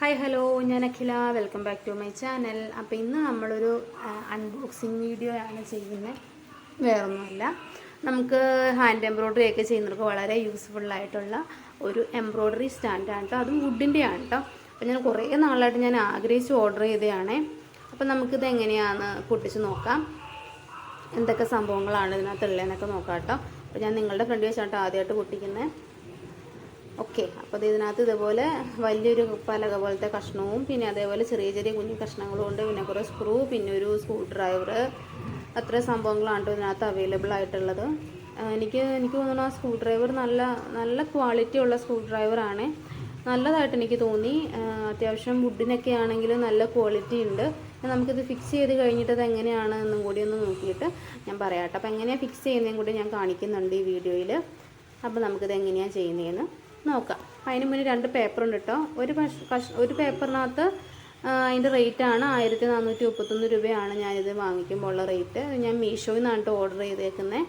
Hi hello, ഞാൻ Akhila. Welcome back to my channel. അപ്പോൾ ഇന്ന് നമ്മളൊരു അൺബോക്സിങ് വീഡിയോ ആണ് ചെയ്യുന്നത്. വേറൊന്നുമല്ല, നമുക്ക് ഹാൻഡ് എംബ്രോയ്ഡറി ഒക്കെ ചെയ്യുന്നവർക്ക് വളരെ യൂസ്ഫുള്ളായിട്ടുള്ള ഒരു എംബ്രോയ്ഡറി സ്റ്റാൻഡാണ് കേട്ടോ. അതും വുഡിൻ്റെയാണ് കേട്ടോ. അപ്പോൾ ഞാൻ കുറേ നാളായിട്ട് ഞാൻ ആഗ്രഹിച്ച് ഓർഡർ ചെയ്തതാണേ. അപ്പോൾ നമുക്കിത് എങ്ങനെയാണ് പൊട്ടിച്ച് നോക്കാം, എന്തൊക്കെ സംഭവങ്ങളാണ് ഇതിനകത്തുള്ളതെന്നൊക്കെ നോക്കാം കേട്ടോ. അപ്പോൾ ഞാൻ നിങ്ങളുടെ ഫ്രണ്ട് വെച്ചാട്ടോ ആദ്യമായിട്ട് പൊട്ടിക്കുന്നത്. ഓക്കെ, അപ്പോൾ ഇതിനകത്ത് ഇതുപോലെ വലിയൊരു പലക പോലത്തെ കഷ്ണവും പിന്നെ അതേപോലെ ചെറിയ ചെറിയ കുഞ്ഞു കഷ്ണങ്ങളും ഉണ്ട്. പിന്നെ കുറേ സ്ക്രൂ, പിന്നെ ഒരു സ്ക്രൂ ഡ്രൈവർ, അത്ര സംഭവങ്ങളാണ് ഇതിനകത്ത് അവൈലബിൾ ആയിട്ടുള്ളത്. എനിക്ക് തോന്നുന്നു ആ സ്ക്രൂ ഡ്രൈവർ നല്ല ക്വാളിറ്റി ഉള്ള സ്ക്രൂ ഡ്രൈവറാണ്. നല്ലതായിട്ട് എനിക്ക് തോന്നി. അത്യാവശ്യം വുഡിനൊക്കെ ആണെങ്കിലും നല്ല ക്വാളിറ്റി ഉണ്ട്. നമുക്കിത് ഫിക്സ് ചെയ്ത് കഴിഞ്ഞിട്ട് അത് എങ്ങനെയാണ് എന്നും കൂടി ഒന്ന് നോക്കിയിട്ട് ഞാൻ പറയാം കേട്ടോ. അപ്പോൾ എങ്ങനെയാണ് ഫിക്സ് ചെയ്യുന്നതും കൂടി ഞാൻ കാണിക്കുന്നുണ്ട് ഈ വീഡിയോയിൽ. അപ്പോൾ നമുക്കിത് എങ്ങനെയാണ് ചെയ്യുന്നതെന്ന് നോക്കാം. അതിന് മുന്നേ 2 പേപ്പറുണ്ട് കേട്ടോ. ഒരു പേപ്പറിനകത്ത് അതിൻ്റെ റേറ്റാണ് 1431 രൂപയാണ് ഞാനിത് വാങ്ങിക്കുമ്പോൾ ഉള്ള റേറ്റ്. ഞാൻ മീഷോയിൽ നിന്നാണ് ഓർഡർ ചെയ്തേക്കുന്നത്.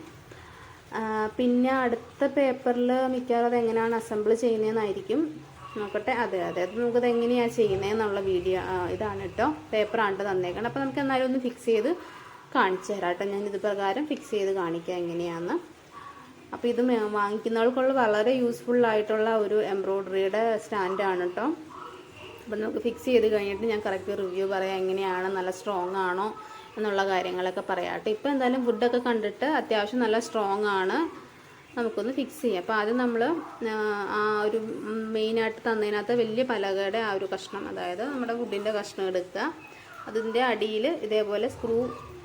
പിന്നെ അടുത്ത പേപ്പറിൽ മിക്കവാറും അത് എങ്ങനെയാണ് അസംബിൾ ചെയ്യുന്നതെന്നായിരിക്കും. നോക്കട്ടെ. അതെ, അത് നമുക്കത് എങ്ങനെയാണ് ചെയ്യുന്നതെന്നുള്ള വീഡിയോ ഇതാണ് കേട്ടോ. പേപ്പറാണ് തന്നേക്കണം. അപ്പോൾ നമുക്ക് എന്നാലും ഒന്ന് ഫിക്സ് ചെയ്ത് കാണിച്ചു തരാം കേട്ടോ. ഞാനിത് പ്രകാരം ഫിക്സ് ചെയ്ത് കാണിക്കാം എങ്ങനെയാണെന്ന്. അപ്പോൾ ഇത് വാങ്ങിക്കുന്നവർക്കുള്ള വളരെ യൂസ്ഫുള്ളായിട്ടുള്ള ഒരു എംബ്രോയ്ഡറിയുടെ സ്റ്റാൻഡാണ് കേട്ടോ. അപ്പോൾ നമുക്ക് ഫിക്സ് ചെയ്ത് കഴിഞ്ഞിട്ട് ഞാൻ കറക്റ്റ് റിവ്യൂ പറയാം, എങ്ങനെയാണ്, നല്ല സ്ട്രോങ് ആണോ എന്നുള്ള കാര്യങ്ങളൊക്കെ പറയാം കേട്ടോ. ഇപ്പോൾ എന്തായാലും വുഡൊക്കെ കണ്ടിട്ട് അത്യാവശ്യം നല്ല സ്ട്രോങ് ആണ്. നമുക്കൊന്ന് ഫിക്സ് ചെയ്യാം. അപ്പോൾ ആദ്യം നമ്മൾ ആ ഒരു മെയിനായിട്ട് തന്നതിനകത്ത് വലിയ പലകയുടെ ആ ഒരു കഷ്ണം, അതായത് നമ്മുടെ വുഡിൻ്റെ കഷ്ണം എടുക്കുക. അതിൻ്റെ അടിയിൽ ഇതേപോലെ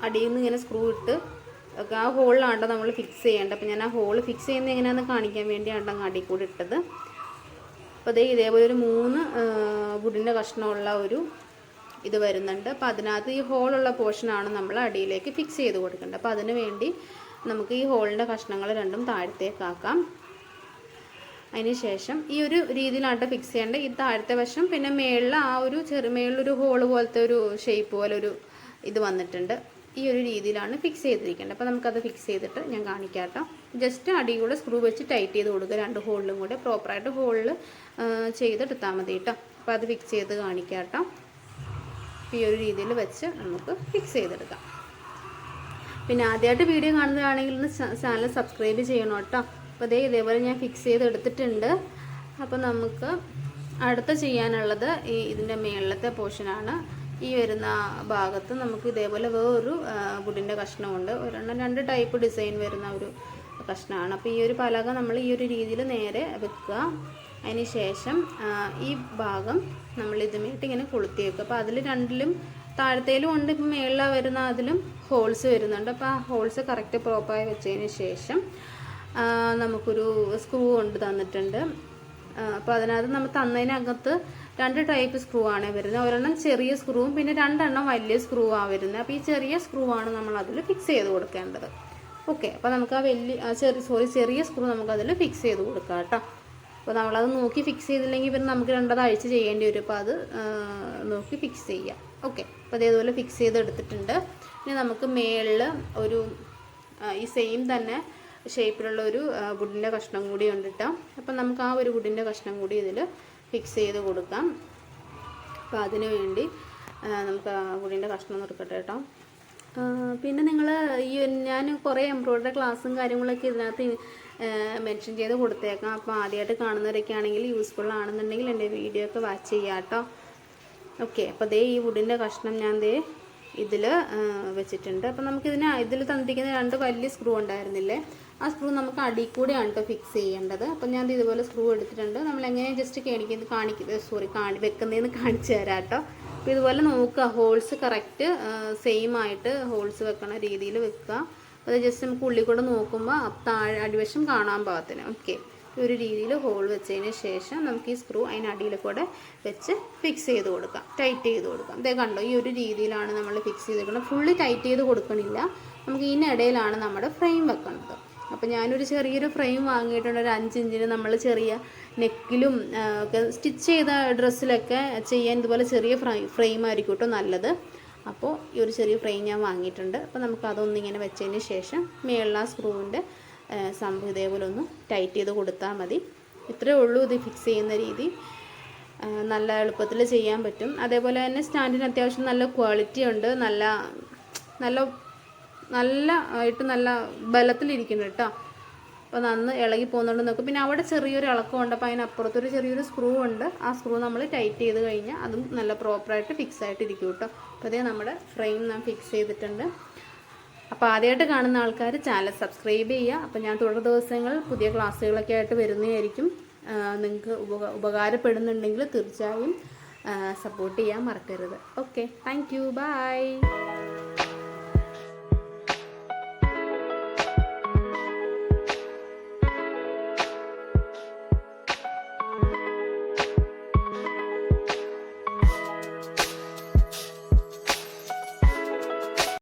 അടിയിൽ നിന്ന് ഇങ്ങനെ സ്ക്രൂ ഇട്ട് ആ ഹോളിലാണ്ടോ നമ്മൾ ഫിക്സ് ചെയ്യേണ്ടത്. അപ്പോൾ ഞാൻ ആ ഹോള് ഫിക്സ് ചെയ്യുന്നത് എങ്ങനെയാണെന്ന് കാണിക്കാൻ വേണ്ടിയാണ് അങ്ങ് അടിയിൽ കൂടി ഇട്ടത്. അപ്പോൾ ഇതേപോലെ ഒരു 3 വുഡിൻ്റെ കഷ്ണമുള്ള ഒരു ഇത് വരുന്നുണ്ട്. അപ്പോൾ അതിനകത്ത് ഈ ഹോളുള്ള പോർഷനാണ് നമ്മൾ അടിയിലേക്ക് ഫിക്സ് ചെയ്ത് കൊടുക്കേണ്ടത്. അപ്പോൾ അതിന് വേണ്ടി നമുക്ക് ഈ ഹോളിൻ്റെ കഷ്ണങ്ങൾ രണ്ടും താഴത്തേക്കാക്കാം. അതിന് ശേഷം ഈ ഒരു രീതിയിലാണ് ഫിക്സ് ചെയ്യേണ്ടത്. ഈ താഴത്തെ വശം പിന്നെ മേളിൽ ആ ഒരു മേളിലൊരു ഹോള് പോലത്തെ ഒരു ഷേപ്പ് പോലെ ഒരു ഇത് വന്നിട്ടുണ്ട്. ഈ ഒരു രീതിയിലാണ് ഫിക്സ് ചെയ്തിരിക്കേണ്ടത്. അപ്പോൾ നമുക്കത് ഫിക്സ് ചെയ്തിട്ട് ഞാൻ കാണിക്കാം കേട്ടോ. ജസ്റ്റ് അടികൂടെ സ്ക്രൂ വെച്ച് ടൈറ്റ് ചെയ്ത് കൊടുക്കുക. 2 ഹോളിലും കൂടെ പ്രോപ്പറായിട്ട് ഹോളിൽ ചെയ്തെടുത്താൽ മതി കേട്ടോ. അപ്പോൾ അത് ഫിക്സ് ചെയ്ത് കാണിക്കാം കേട്ടോ. ഈ ഒരു രീതിയിൽ വെച്ച് നമുക്ക് ഫിക്സ് ചെയ്തെടുക്കാം. പിന്നെ ആദ്യമായിട്ട് വീഡിയോ കാണുന്നതാണെങ്കിൽ ഒന്ന് ചാനൽ സബ്സ്ക്രൈബ് ചെയ്യണം കേട്ടോ. അപ്പോൾ ഇതേപോലെ ഞാൻ ഫിക്സ് ചെയ്തെടുത്തിട്ടുണ്ട്. അപ്പോൾ നമുക്ക് അടുത്ത ചെയ്യാനുള്ളത് ഇതിൻ്റെ മേളിലത്തെ പോർഷനാണ്. ഈ വരുന്ന ഭാഗത്ത് നമുക്ക് ഇതേപോലെ വേറൊരു വുഡിൻ്റെ കഷ്ണമുണ്ട്. 2 ടൈപ്പ് ഡിസൈൻ വരുന്ന ഒരു കഷ്ണമാണ്. അപ്പോൾ ഈ ഒരു പലക നമ്മൾ ഈ ഒരു രീതിയിൽ നേരെ വെക്കുക. അതിന് ശേഷം ഈ ഭാഗം നമ്മൾ ഇതുമായിട്ട് ഇങ്ങനെ കൊളുത്തി വെക്കുക. അപ്പോൾ അതിൽ 2ലും താഴത്തേലും ഉണ്ട്, ഇപ്പം മേളിലാണ് വരുന്ന അതിലും ഹോൾസ് വരുന്നുണ്ട്. അപ്പോൾ ആ ഹോൾസ് കറക്റ്റ് പ്രോപ്പറായി വെച്ചതിന് ശേഷം നമുക്കൊരു സ്ക്രൂ കൊണ്ട് തന്നിട്ടുണ്ട്. അപ്പോൾ അതിനകത്ത് നമ്മൾ തന്നതിനകത്ത് 2 ടൈപ്പ് സ്ക്രൂ ആണ് വരുന്നത്. ഒരെണ്ണം ചെറിയ സ്ക്രൂവും പിന്നെ 2 എണ്ണം വലിയ സ്ക്രൂ ആണ് വരുന്നത്. അപ്പോൾ ഈ ചെറിയ സ്ക്രൂ ആണ് നമ്മൾ അതിൽ ഫിക്സ് ചെയ്ത് കൊടുക്കേണ്ടത്. ഓക്കെ, അപ്പോൾ നമുക്ക് ആ ചെറിയ സ്ക്രൂ നമുക്കതിൽ ഫിക്സ് ചെയ്ത് കൊടുക്കാം കേട്ടോ. അപ്പോൾ നമ്മളത് നോക്കി ഫിക്സ് ചെയ്തില്ലെങ്കിൽ പിന്നെ നമുക്ക് 2 ആഴ്ച ചെയ്യേണ്ടി വരും. അപ്പോൾ അത് നോക്കി ഫിക്സ് ചെയ്യാം. ഓക്കെ, അപ്പോൾ അതേപോലെ ഫിക്സ് ചെയ്ത് എടുത്തിട്ടുണ്ട്. ഇനി നമുക്ക് മേളിൽ ഒരു ഈ സെയിം തന്നെ ഷേപ്പിലുള്ള ഒരു വുഡിൻ്റെ കഷ്ണം കൂടി ഉണ്ട് കേട്ടോ. അപ്പം നമുക്ക് ആ ഒരു വുഡിൻ്റെ കഷ്ണം കൂടി ഇതിൽ ഫിക്സ് ചെയ്ത് കൊടുക്കാം. അപ്പോൾ അതിന് വേണ്ടി നമുക്ക് ആ വുഡിൻ്റെ കഷ്ണം നിർക്കട്ടെ കേട്ടോ. പിന്നെ ഞാൻ കുറേ എംബ്രോയ്ഡറി ക്ലാസ്സും കാര്യങ്ങളൊക്കെ ഇതിനകത്ത് മെൻഷൻ ചെയ്ത് കൊടുത്തേക്കാം. അപ്പോൾ ആദ്യമായിട്ട് കാണുന്നവരൊക്കെ ആണെങ്കിൽ യൂസ്ഫുൾ ആണെന്നുണ്ടെങ്കിൽ എൻ്റെ വീഡിയോ ഒക്കെ വാച്ച് ചെയ്യാം കേട്ടോ. ഓക്കെ, അപ്പോൾ ഈ വുഡിൻ്റെ കഷ്ണം ഞാൻ ഇതിൽ വെച്ചിട്ടുണ്ട്. അപ്പോൾ ഇതിൽ തന്നിരിക്കുന്ന 2 വലിയ സ്ക്രൂ ഉണ്ടായിരുന്നില്ലേ, ആ സ്ക്രൂ നമുക്ക് അടിയിൽ കൂടെയാണ് കേട്ടോ ഫിക്സ് ചെയ്യേണ്ടത്. അപ്പോൾ ഞാൻ ഇതുപോലെ സ്ക്രൂ എടുത്തിട്ടുണ്ട്. നമ്മൾ എങ്ങനെ ജസ്റ്റ് വെക്കുന്നതെന്ന് കാണിച്ചു തരാം കേട്ടോ. അപ്പോൾ ഇതുപോലെ നോക്കുക, ഹോൾസ് കറക്റ്റ് സെയിം ആയിട്ട് ഹോൾസ് വെക്കണ രീതിയിൽ വെക്കുക. അത് ജസ്റ്റ് നമുക്ക് ഉള്ളിൽ കൂടെ നോക്കുമ്പോൾ അടിവശം കാണാൻ പാകത്തിന്. ഓക്കെ, ഈ ഒരു രീതിയിൽ ഹോൾ വെച്ചതിന് ശേഷം നമുക്ക് ഈ സ്ക്രൂ അതിനടിയിൽ കൂടെ വെച്ച് ഫിക്സ് ചെയ്ത് കൊടുക്കാം, ടൈറ്റ് ചെയ്ത് കൊടുക്കാം. ഇതേ കണ്ടോ, ഈ ഒരു രീതിയിലാണ് നമ്മൾ ഫിക്സ് ചെയ്തിരിക്കുന്നത്. ഫുള്ളി ടൈറ്റ് ചെയ്ത് കൊടുക്കണില്ല, നമുക്ക് ഇതിനിടയിലാണ് നമ്മുടെ ഫ്രെയിം വെക്കുന്നത്. അപ്പോൾ ഞാനൊരു ചെറിയൊരു ഫ്രെയിം വാങ്ങിയിട്ടുണ്ട്. ഒരു 5 ഇഞ്ചിന് നമ്മൾ ചെറിയ നെക്കിലും ഒക്കെ സ്റ്റിച്ച് ചെയ്ത ഡ്രസ്സിലൊക്കെ ചെയ്യാൻ ഇതുപോലെ ചെറിയ ഫ്രെയിം ആയിരിക്കും കേട്ടോ നല്ലത്. അപ്പോൾ ഈ ഒരു ചെറിയ ഫ്രെയിം ഞാൻ വാങ്ങിയിട്ടുണ്ട്. അപ്പോൾ നമുക്ക് അതൊന്നിങ്ങനെ വെച്ചതിന് ശേഷം മേളിൽ സ്ക്രൂവിൻ്റെ സംഭവം ഇതേപോലെ ഒന്ന് ടൈറ്റ് ചെയ്ത് കൊടുത്താൽ മതി. ഇത്രയേ ഉള്ളൂ ഇത് ഫിക്സ് ചെയ്യുന്ന രീതി. നല്ല എളുപ്പത്തിൽ ചെയ്യാൻ പറ്റും. അതേപോലെ തന്നെ സ്റ്റാൻഡിന് അത്യാവശ്യം നല്ല ക്വാളിറ്റി ഉണ്ട്, നല്ല നല്ല നല്ല ആയിട്ട് നല്ല ബലത്തിലിരിക്കുന്നു കേട്ടോ. അപ്പോൾ നന്ന് ഇളകി പോകുന്നുണ്ട് നോക്കും. പിന്നെ അവിടെ ചെറിയൊരു ഇളക്കമുണ്ട്, അപ്പോൾ അതിനപ്പുറത്തൊരു ചെറിയൊരു സ്ക്രൂ ഉണ്ട്. ആ സ്ക്രൂ നമ്മൾ ടൈറ്റ് ചെയ്ത് കഴിഞ്ഞാൽ അതും നല്ല പ്രോപ്പറായിട്ട് ഫിക്സ് ആയിട്ട് ഇരിക്കും കേട്ടോ. അപ്പോൾ അതേ നമ്മുടെ ഫ്രെയിം ഞാൻ ഫിക്സ് ചെയ്തിട്ടുണ്ട്. അപ്പോൾ ആദ്യമായിട്ട് കാണുന്ന ആൾക്കാർ ചാനൽ സബ്സ്ക്രൈബ് ചെയ്യുക. അപ്പോൾ ഞാൻ തുടർ ദിവസങ്ങൾ പുതിയ ക്ലാസ്സുകളൊക്കെ ആയിട്ട് വരുന്നതായിരിക്കും. നിങ്ങൾക്ക് ഉപകാരപ്പെടുന്നുണ്ടെങ്കിൽ തീർച്ചയായും സപ്പോർട്ട് ചെയ്യാൻ മറക്കരുത്. Okay, thank you, by.